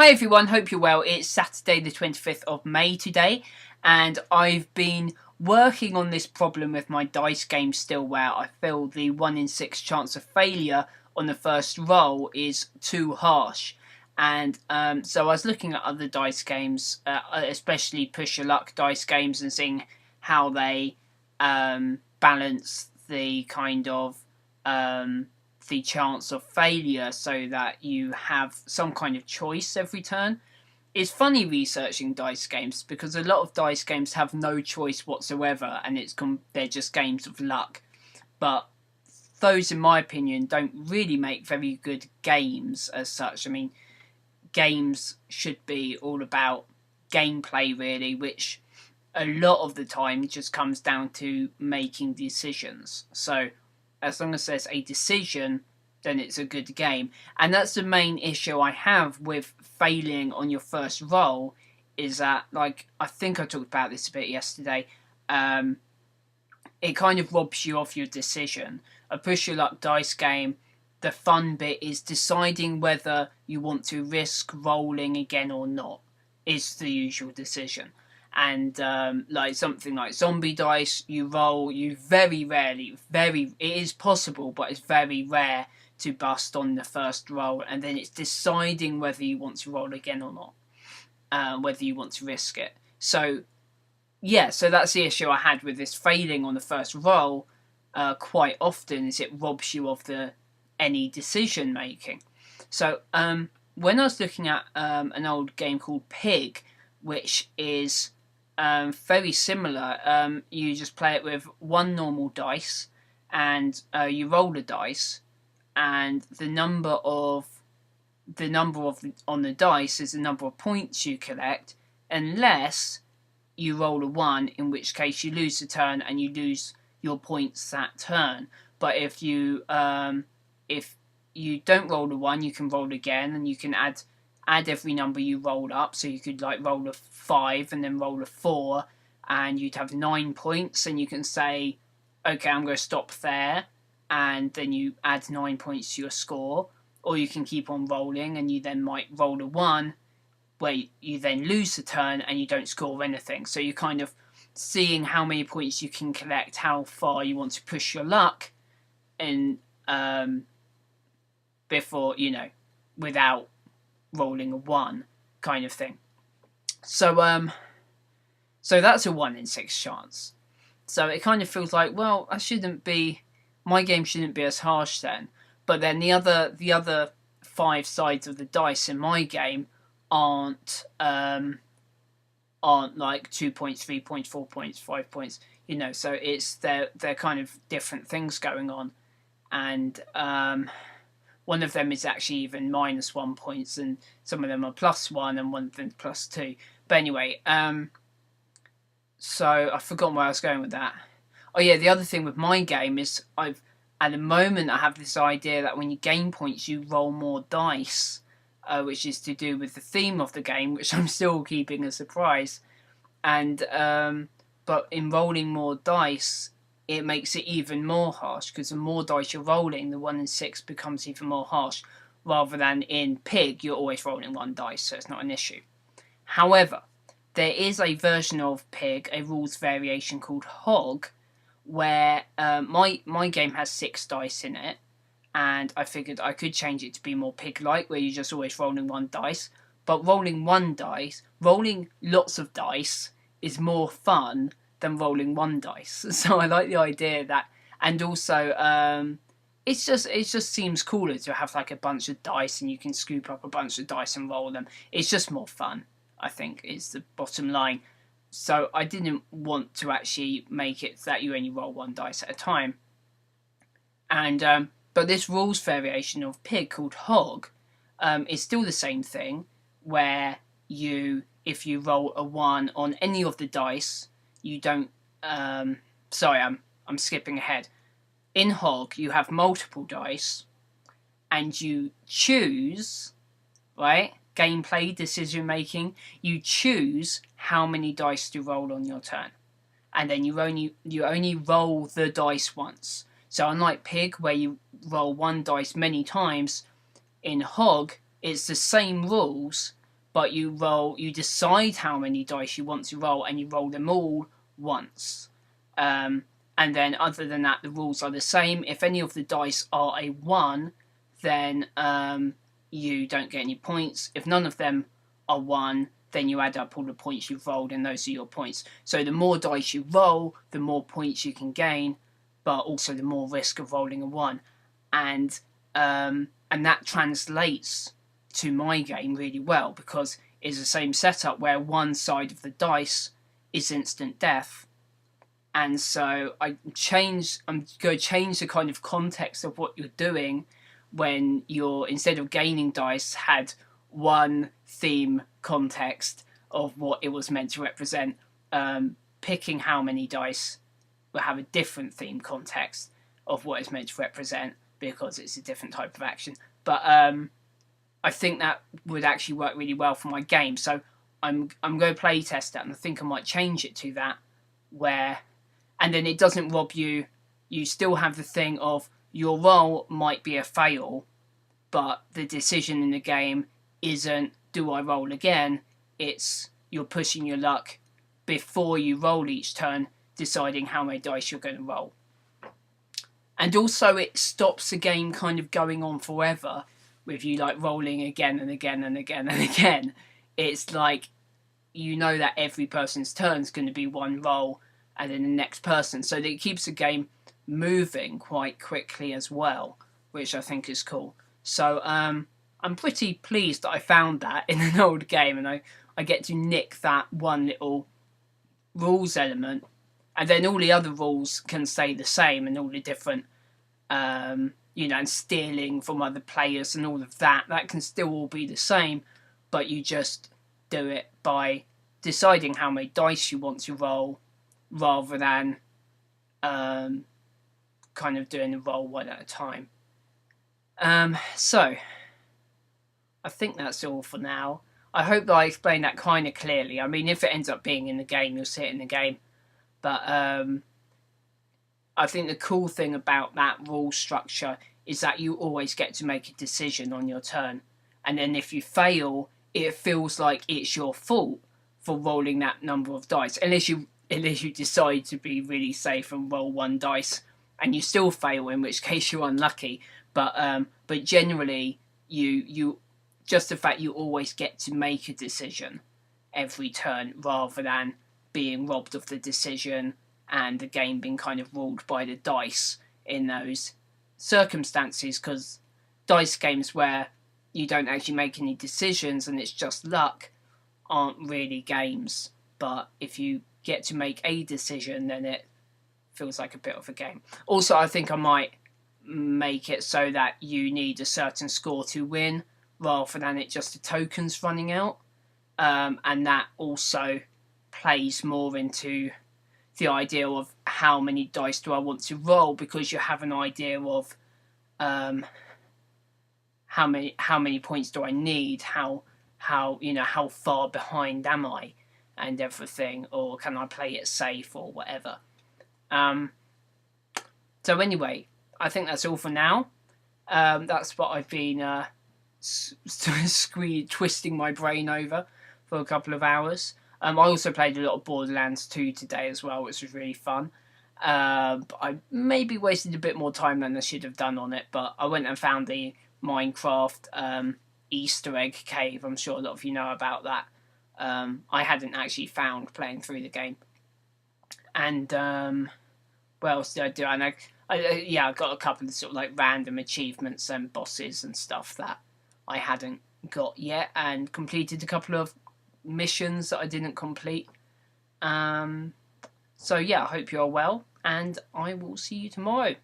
Hi everyone, hope you're well. It's Saturday the 25th of May today, and I've been working on this problem with my dice game still, where I feel the 1 in 6 chance of failure on the first roll is too harsh. And so I was looking at other dice games, especially push your luck dice games, and seeing how they balance the kind of the chance of failure so that you have some kind of choice every turn. It's funny researching dice games because a lot of dice games have no choice whatsoever, and they're just games of luck. But those, in my opinion, don't really make very good games as such. I mean, games should be all about gameplay, really, which a lot of the time just comes down to making decisions. So as long as there's a decision, then it's a good game. And that's the main issue I have with failing on your first roll, is that, like, I think I talked about this a bit yesterday, it kind of robs you of your decision. A push your luck dice game, the fun bit is deciding whether you want to risk rolling again or not, is the usual decision. And like something like zombie dice, you roll, you very rarely, it is possible, but it's very rare to bust on the first roll, and then it's deciding whether you want to roll again or not, whether you want to risk it. So yeah, so that's the issue I had with this failing on the first roll quite often, is it robs you of any decision making. So when I was looking at an old game called Pig, which is very similar. You just play it with one normal dice, and you roll a dice, and the number on the dice is the number of points you collect, unless you roll a 1, in which case you lose the turn and you lose your points that turn. But if you don't roll a 1, you can roll again, and you can add every number you roll up. So you could like roll a 5 and then roll a 4, and you'd have 9 points, and you can say, okay, I'm going to stop there, and then you add 9 points to your score. Or you can keep on rolling, and you then might roll a 1 where you then lose the turn and you don't score anything. So you're kind of seeing how many points you can collect, how far you want to push your luck, and before, without rolling a 1 kind of thing. So so that's a 1 in 6 chance. So it kind of feels like, well, my game shouldn't be as harsh then. But then the other 5 sides of the dice in my game aren't like 2 points, 3 points, 4 points, 5 points, so they're kind of different things going on. And one of them is actually even -1 points, and some of them are +1, and one of them +2. But anyway, so I've forgotten where I was going with that. Oh yeah, the other thing with my game is at the moment I have this idea that when you gain points, you roll more dice, which is to do with the theme of the game, which I'm still keeping a surprise. And but in rolling more dice, it makes it even more harsh, because the more dice you're rolling, the 1 in 6 becomes even more harsh, rather than in Pig, you're always rolling 1 dice, so it's not an issue. However, there is a version of Pig, a rules variation called Hog, where my game has 6 dice in it, and I figured I could change it to be more Pig-like, where you're just always rolling 1 dice. But rolling lots of dice is more fun than rolling 1 dice. So I like the idea that, and also it just seems cooler to have like a bunch of dice, and you can scoop up a bunch of dice and roll them. It's just more fun, I think, is the bottom line. So I didn't want to actually make it that you only roll 1 dice at a time. And but this rules variation of Pig called Hog is still the same thing, where if you roll a 1 on any of the dice, you don't. Sorry, I'm skipping ahead. In Hog, you have multiple dice, and you choose, right? Gameplay, decision making. You choose how many dice to roll on your turn, and then you only roll the dice once. So unlike Pig, where you roll 1 dice many times, in Hog it's the same rules, but you decide how many dice you want to roll, and you roll them all once. And then other than that, the rules are the same. If any of the dice are a 1, then you don't get any points. If none of them are 1, then you add up all the points you've rolled, and those are your points. So the more dice you roll, the more points you can gain, but also the more risk of rolling a 1. And that translates to my game really well, because it's the same setup where one side of the dice is instant death. And so I'm going to change the kind of context of what you're doing when you're, instead of gaining dice, had one theme context of what it was meant to represent. Picking how many dice will have a different theme context of what it's meant to represent, because it's a different type of action. But I think that would actually work really well for my game. So I'm going to play test that, and I think I might change it to that, where, and then it doesn't rob you. You still have the thing of your roll might be a fail, but the decision in the game isn't, do I roll again? It's, you're pushing your luck before you roll each turn, deciding how many dice you're going to roll. And also it stops the game kind of going on forever with you like rolling again and again and again and again. It's like, you know that every person's turn is going to be one roll, and then the next person. So that it keeps the game moving quite quickly as well, which I think is cool. So I'm pretty pleased that I found that in an old game, and I get to nick that one little rules element, and then all the other rules can stay the same, and all the different and stealing from other players and all of that can still all be the same, but you just do it by deciding how many dice you want to roll, rather than kind of doing the roll one at a time. So I think that's all for now. I hope that I explained that kind of clearly. I mean, if it ends up being in the game, you'll see it in the game. But I think the cool thing about that rule structure is that you always get to make a decision on your turn. And then if you fail, it feels like it's your fault for rolling that number of dice. Unless you decide to be really safe and roll one dice and you still fail, in which case you're unlucky. But generally, you just the fact you always get to make a decision every turn, rather than being robbed of the decision and the game being kind of ruled by the dice in those circumstances. Because dice games where you don't actually make any decisions and it's just luck aren't really games. But if you get to make a decision, then it feels like a bit of a game. Also, I think I might make it so that you need a certain score to win, rather than it just the tokens running out. And that also plays more into the idea of how many dice do I want to roll, because you have an idea of how many points do I need, how far behind am I, and everything, or can I play it safe or whatever. So anyway, I think that's all for now. That's what I've been twisting my brain over for a couple of hours. I also played a lot of Borderlands 2 today as well, which was really fun. But I maybe wasted a bit more time than I should have done on it, but I went and found the Minecraft Easter egg cave. I'm sure a lot of you know about that. I hadn't actually found playing through the game. And what else did I do? And I got a couple of sort of like random achievements and bosses and stuff that I hadn't got yet, and completed a couple of missions that I didn't complete. So yeah, I hope you're well, and I will see you tomorrow.